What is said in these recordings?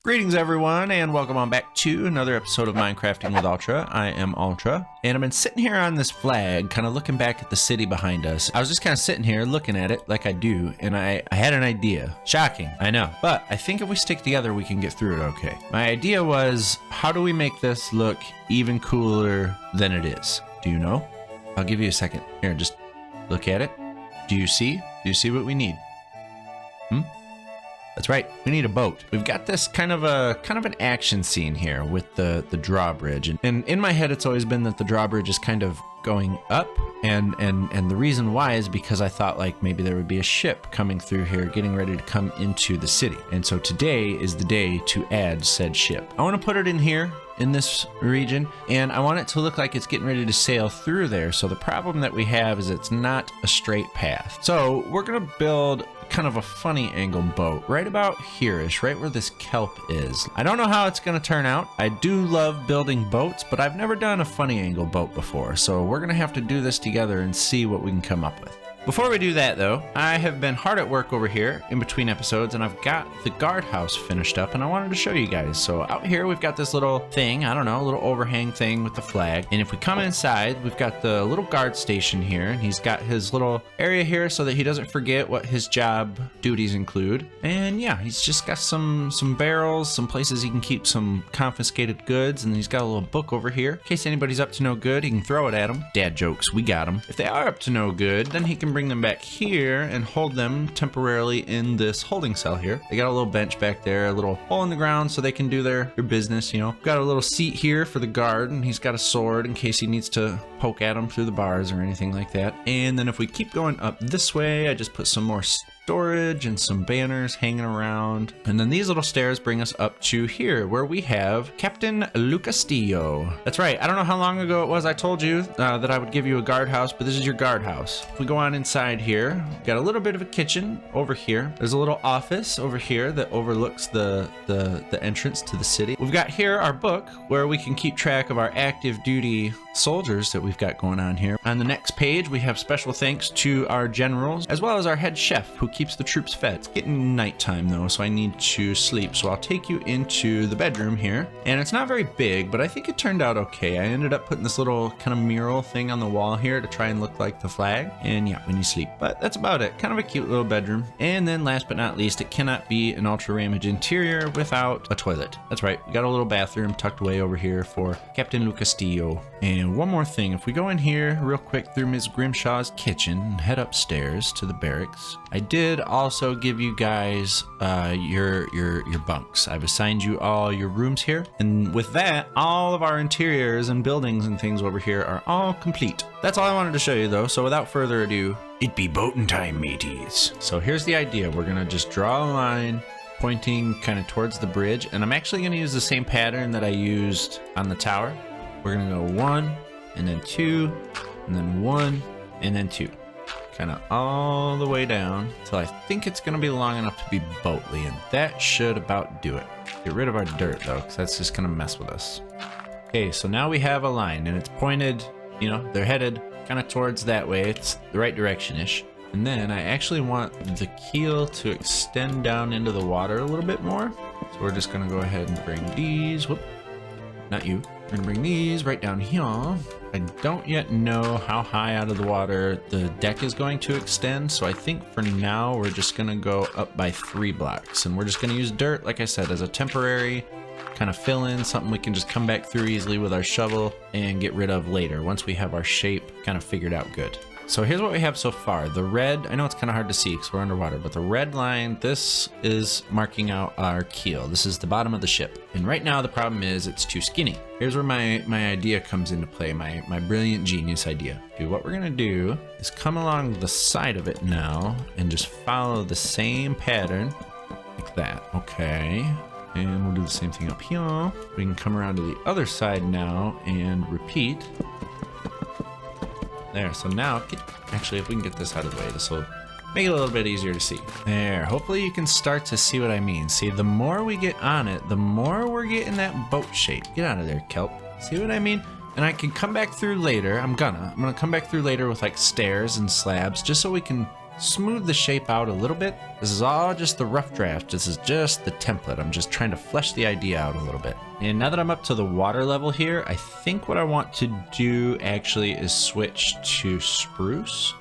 Greetings everyone, and welcome on back to another episode of Minecrafting with Ultra. I am Ultra, and I've been sitting here on this flag, kind of looking back at the city behind us. I was just kind of sitting here looking at it like I do, and I had an idea. Shocking, I know, but I think if we stick together, we can get through it okay. My idea was, how do we make this look even cooler than it is? Do you know? I'll give you a second. Here, just look at it. Do you see? Do you see what we need? That's right, we need a boat. We've got this kind of an action scene here with the drawbridge. And in my head, it's always been that the drawbridge is kind of going up. And the reason why is because I thought like maybe there would be a ship coming through here getting ready to come into the city. And so today is the day to add said ship. I want to put it in here in this region, and I want it to look like it's getting ready to sail through there. So the problem that we have is it's not a straight path. So we're gonna build kind of a funny angle boat right about here-ish, right where this kelp is. I don't know how it's gonna turn out. I do love building boats, but I've never done a funny angle boat before. So we're gonna have to do this together and see what we can come up with. Before we do that though, I have been hard at work over here in between episodes, and I've got the guardhouse finished up, and I wanted to show you guys. So out here we've got this little thing, I don't know, a little overhang thing with the flag. And if we come inside, we've got the little guard station here, and he's got his little area here so that he doesn't forget what his job duties include. And yeah, he's just got some barrels, some places he can keep some confiscated goods, and he's got a little book over here. In case anybody's up to no good, he can throw it at him. Dad jokes, we got him. If they are up to no good, then he can bring them back here and hold them temporarily in this holding cell here. They got a little bench back there, a little hole in the ground so they can do their business, you know. Got a little seat here for the guard, and he's got a sword in case he needs to poke at them through the bars or anything like that. And then if we keep going up this way, I just put some more storage and some banners hanging around. And then these little stairs bring us up to here where we have Captain Lucastillo. That's right, I don't know how long ago it was I told you that I would give you a guardhouse, but this is your guardhouse. If we go on inside here, we've got a little bit of a kitchen over here. There's a little office over here that overlooks the entrance to the city. We've got here our book where we can keep track of our active duty soldiers that we've got going on here. On the next page, we have special thanks to our generals as well as our head chef who keeps the troops fed. It's getting nighttime though, so I need to sleep. So I'll take you into the bedroom here, and it's not very big, but I think it turned out okay. I ended up putting this little kind of mural thing on the wall here to try and look like the flag. And yeah, when you sleep, but that's about it. Kind of a cute little bedroom. And then last but not least, it cannot be an ultra ramage interior without a toilet. That's right, we got a little bathroom tucked away over here for Captain Lucastillo. And one more thing, if we go in here real quick through Ms. Grimshaw's kitchen and head upstairs to the barracks, I did also give you guys your bunks. I've assigned you all your rooms here, and with that, all of our interiors and buildings and things over here are all complete. That's all I wanted to show you though, so without further ado, it be boatin' time, mateys. So here's the idea. We're gonna just draw a line pointing kind of towards the bridge, and I'm actually gonna use the same pattern that I used on the tower. We're gonna go 1, and then 2, and then 1, and then 2. Kind of all the way down till I think it's gonna be long enough to be boatly, and that should about do it. Get rid of our dirt though, because that's just gonna mess with us. Okay, so now we have a line, and it's pointed, you know, they're headed kind of towards that way. It's the right direction-ish. And then I actually want the keel to extend down into the water a little bit more. So we're just gonna go ahead and bring these, whoop, not you. We're gonna bring these right down here. I don't yet know how high out of the water the deck is going to extend, so I think for now we're just gonna go up by 3 blocks, and we're just gonna use dirt, like I said, as a temporary kind of fill in, something we can just come back through easily with our shovel and get rid of later once we have our shape kind of figured out good. So here's what we have so far. The red, I know it's kind of hard to see because we're underwater, but the red line, this is marking out our keel. This is the bottom of the ship. And right now the problem is it's too skinny. Here's where my idea comes into play, my brilliant genius idea. What we're gonna do is come along the side of it now and just follow the same pattern like that, okay? And we'll do the same thing up here. We can come around to the other side now and repeat. There, so now, actually if we can get this out of the way, this will make it a little bit easier to see. There, hopefully you can start to see what I mean. See, the more we get on it, the more we're getting that boat shape. Get out of there, kelp. See what I mean? And I can come back through later, I'm gonna come back through later with like stairs and slabs, just so we can smooth the shape out a little bit. This is all just the rough draft. This is just the template. I'm just trying to flesh the idea out a little bit. And now that I'm up to the water level here, I think what I want to do actually is switch to spruce.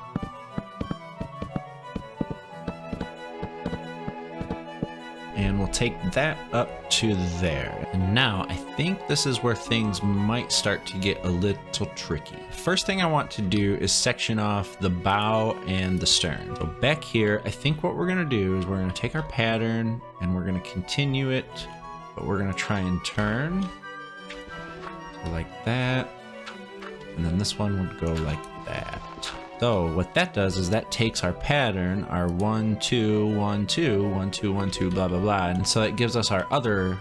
And we'll take that up to there. And now I think this is where things might start to get a little tricky. First thing I want to do is section off the bow and the stern. So back here, I think what we're gonna do is we're gonna take our pattern and we're gonna continue it, but we're gonna try and turn. So like that. And then this one would go like that. So what that does is that takes our pattern, our 1, 2, 1, 2, 1, 2, 1, 2, blah, blah, blah. And so it gives us our other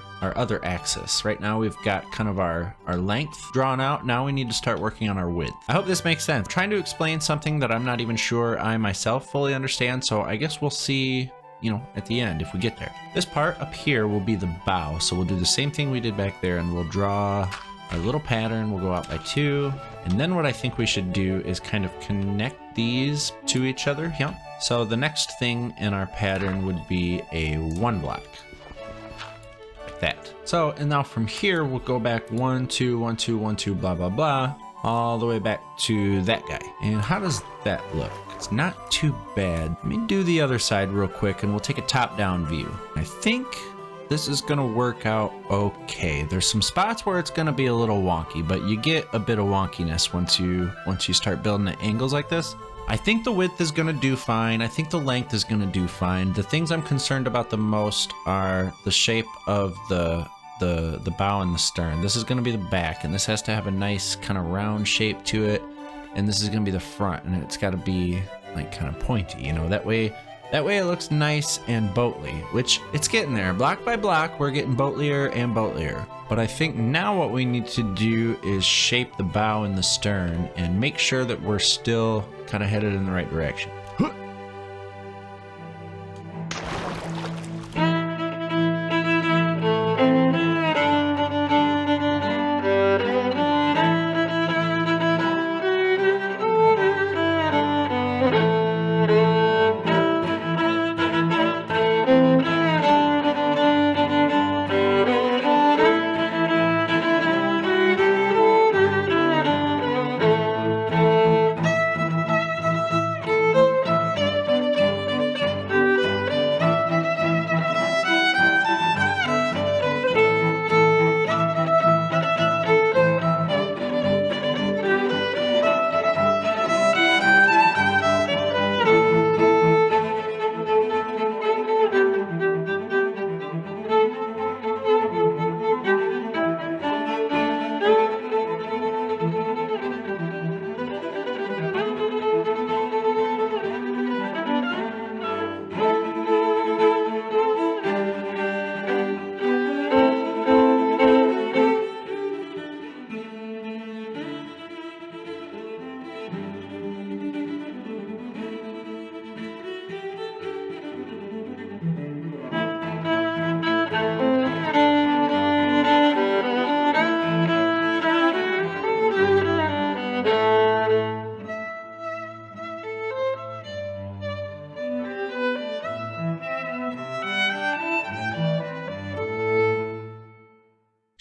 axis. Right now we've got kind of our length drawn out. Now we need to start working on our width. I hope this makes sense. I'm trying to explain something that I'm not even sure I myself fully understand. So I guess we'll see, you know, at the end if we get there. This part up here will be the bow. So we'll do the same thing we did back there and we'll draw our little pattern. We'll go out by 2. And then what I think we should do is kind of connect these to each other. Yeah. So the next thing in our pattern would be a 1 block. Like that. So, and now from here, we'll go back 1, 2, 1, 2, 1, 2, blah, blah, blah, all the way back to that guy. And how does that look? It's not too bad. Let me do the other side real quick and we'll take a top-down view. I think this is gonna work out okay. There's some spots where it's gonna be a little wonky, but you get a bit of wonkiness once you start building at angles like this. I think the width is gonna do fine. I think the length is gonna do fine. The things I'm concerned about the most are the shape of the bow and the stern. This is gonna be the back, and this has to have a nice kind of round shape to it. And this is gonna be the front, and it's gotta be like kind of pointy, you know, that way it looks nice and boatly, which it's getting there. Block by block, we're getting boatlier and boatlier. But I think now what we need to do is shape the bow and the stern and make sure that we're still kind of headed in the right direction.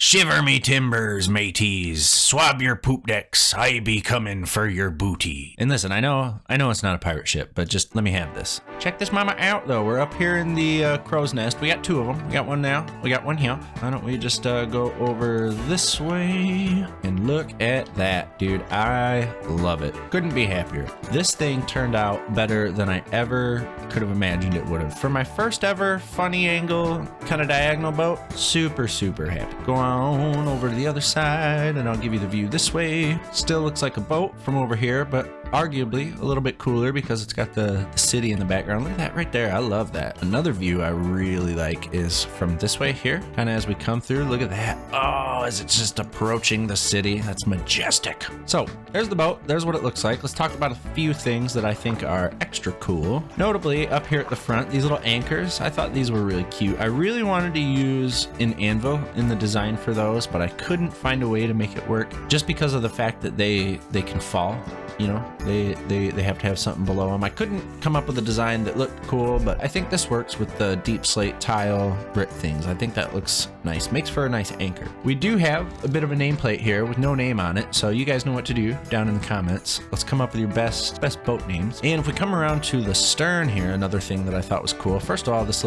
Shiver me timbers, mateys. Swab your poop decks. I be coming for your booty. And listen, I know it's not a pirate ship, but just let me have this. Check this mama out, though. We're up here in the crow's nest. We got 2 of them. We got one now. We got one here. Why don't we just go over this way and look at that, dude. I love it. Couldn't be happier. This thing turned out better than I ever could have imagined it would have. For my first ever funny angle, kind of diagonal boat, super happy. Go on over to the other side and I'll give you the view this way. Still looks like a boat from over here, but arguably a little bit cooler because it's got the city in the background. Look at that right there. I love that. Another view I really like is from this way here, kind of as we come through. Look at that. Oh, as it's just approaching the city. That's majestic. So there's the boat. There's what it looks like. Let's talk about a few things that I think are extra cool. Notably up here at the front, these little anchors. I thought these were really cute. I really wanted to use an anvil in the design for those, but I couldn't find a way to make it work just because of the fact that they can fall, you know. They have to have something below them. I couldn't come up with a design that looked cool, but I think this works with the deep slate tile brick things. I think that looks nice. Makes for a nice anchor. We do have a bit of a nameplate here with no name on it, so you guys know what to do down in the comments. Let's come up with your best boat names. And if we come around to the stern here, another thing that I thought was cool. First of all, the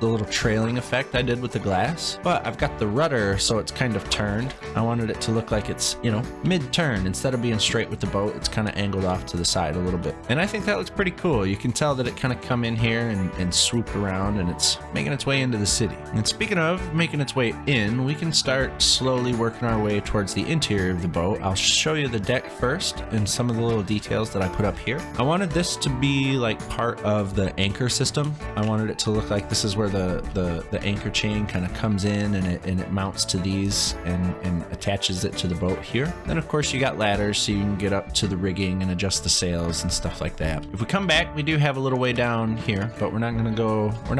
little trailing effect I did with the glass, but I've got the rudder so it's kind of turned. I wanted it to look like it's, you know, mid-turn. Instead of being straight with the boat, it's kind of angled off to the side a little bit. And I think that looks pretty cool. You can tell that it kind of come in here and swoop around, and it's making its way into the city. And speaking of making its way in, we can start slowly working our way towards the interior of the boat. I'll show you the deck first and some of the little details that I put up here. I wanted this to be like part of the anchor system. I wanted it to look like this is where the anchor chain kind of comes in and it mounts to these and attaches it to the boat here. Then of course you got ladders so you can get up to the rigging and adjust the sails and stuff like that. If we come back, we do have a little way down here, but we're not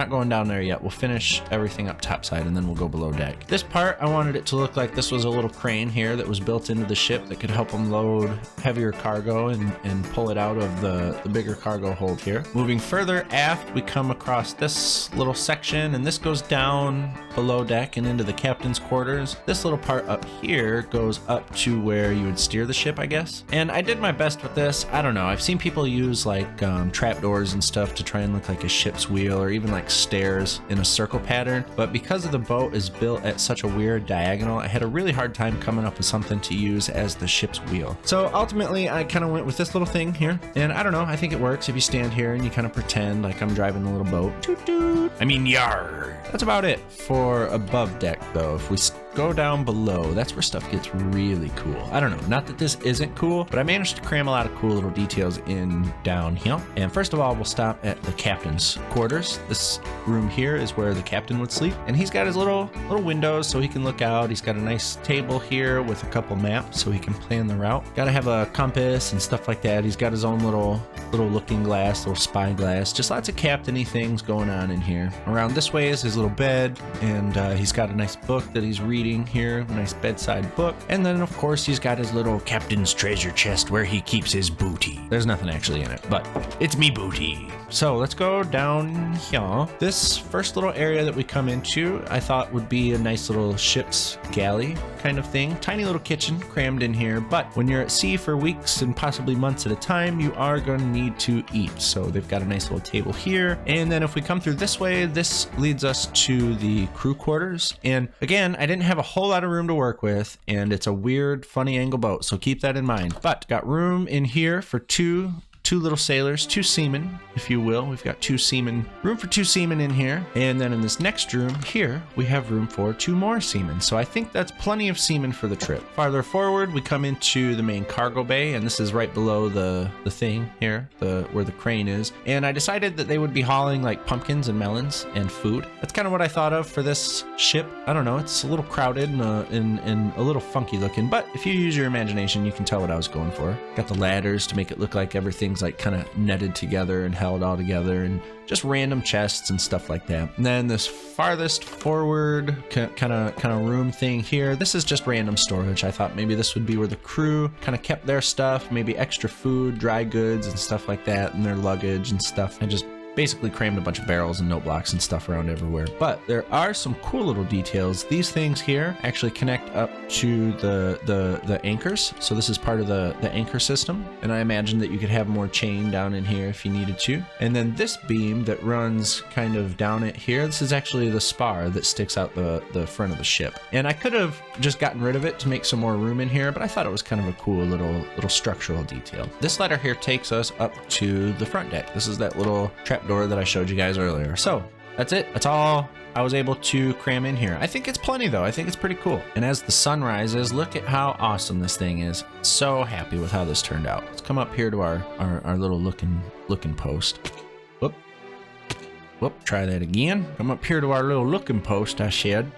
going down there yet. We'll finish everything up topside and then we'll go below deck. This part, I wanted it to look like this was a little crane here that was built into the ship that could help them load heavier cargo and pull it out of the bigger cargo hold here. Moving further aft, we come across this little section, and this goes down below deck and into the captain's quarters. This little part up here goes up to where you would steer the ship, I guess. And I did my best with this. I don't know. I've seen people use like trapdoors and stuff to try and look like a ship's wheel, or even like stairs in a circle pattern. But because of the boat is built at such a weird diagonal, I had a really hard time coming up with something to use as the ship's wheel. So ultimately, I kind of went with this little thing here. And I don't know, I think it works if you stand here and you kind of pretend like I'm driving the little boat. Toot toot. I mean, yar. That's about it for above deck, though. If we go down below, that's where stuff gets really cool. I don't know, not that this isn't cool, but I managed to cram a lot of cool little details in down here. And first of all, we'll stop at the captain's quarters. This room here is where the captain would sleep, and he's got his little windows so he can look out. He's got a nice table here with a couple maps so he can plan the route. Gotta have a compass and stuff like that. He's got his own little looking glass, little spy glass, just lots of captainy things going on in here. Around this way is his little bed, and he's got a nice book that he's reading here, a nice bedside book. And then of course he's got his little Captain's treasure chest where he keeps his booty. There's nothing actually in it, but It's me booty. so let's go down here. This first little area that we come into, I thought would be a nice little ship's galley kind of thing. Tiny little kitchen crammed in here, but when you're at sea for weeks and possibly months at a time, you are going to need to eat. So they've got a nice little table here. And then if we come through this way, this leads us to the crew quarters. And again, I didn't have a whole lot of room to work with, and it's a weird, funny angle boat, so keep that in mind. But got room in here for two little sailors, two seamen, if you will. We've got room for two seamen in here. And then in this next room here, we have room for two more seamen. So I think that's plenty of seamen for the trip. Farther forward, we come into the main cargo bay, and this is right below the thing here, where the crane is. And I decided that they would be hauling like pumpkins and melons and food. That's kind of what I thought of for this ship. I don't know, it's a little crowded and a little funky looking, but if you use your imagination, you can tell what I was going for. Got the ladders to make it look like everything's like kind of netted together and held all together, and just random chests and stuff like that. And then this farthest forward kind of room thing here, this is just random storage. I thought maybe this would be where the crew kind of kept their stuff, maybe extra food, dry goods and stuff like that, and their luggage and stuff. I just basically crammed a bunch of barrels and note blocks and stuff around everywhere. But there are some cool little details. These things here actually connect up to the anchors. So this is part of the anchor system. And I imagine that you could have more chain down in here if you needed to. And then this beam that runs kind of down it here, this is actually the spar that sticks out the front of the ship. And I could have just gotten rid of it to make some more room in here, but I thought it was kind of a cool little structural detail. This ladder here takes us up to the front deck. This is that little trapdoor that I showed you guys earlier. So that's it. That's all I was able to cram in here. I think it's plenty though. I think it's pretty cool. And as the sun rises, look at how awesome this thing is. So happy with how this turned out. Let's come up here to our little looking post. Whoop, try that again. Come up here to our little looking post I said.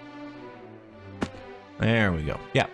There we go. Yeah.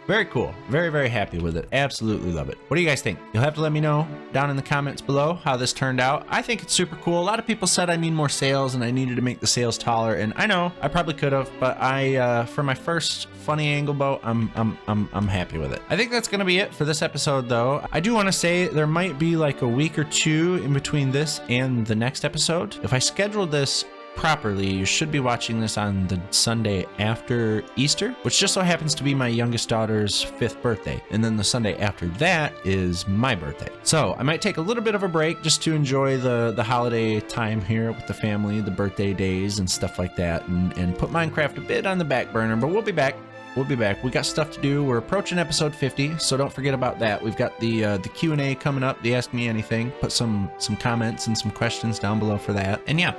very cool. Very, very happy with it. Absolutely love it. What do you guys think? You'll have to let me know down in the comments below how this turned out. I think it's super cool. A lot of people said I need more sails and I needed to make the sails taller, and I know I probably could have, but for my first funny angle boat, I'm happy with it. I think that's gonna be it for this episode though. I do want to say there might be like a week or two in between this and the next episode. If I scheduled this properly, you should be watching this on the Sunday after Easter, which just so happens to be my youngest daughter's 5th birthday. And then the Sunday after that is my birthday. So I might take a little bit of a break just to enjoy the holiday time here with the family, the birthday days and stuff like that, and put Minecraft a bit on the back burner, but we'll be back. We'll be back. We got stuff to do. We're approaching episode 50, so don't forget about that. We've got the Q&A coming up, the Ask Me Anything. Put some comments and some questions down below for that. And yeah,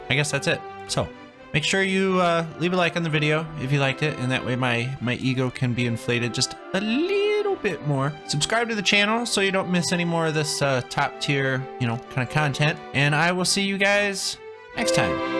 I guess that's it. So make sure you leave a like on the video if you liked it, and that way my ego can be inflated just a little bit more. Subscribe to the channel so you don't miss any more of this top tier, kind of content. And I will see you guys next time.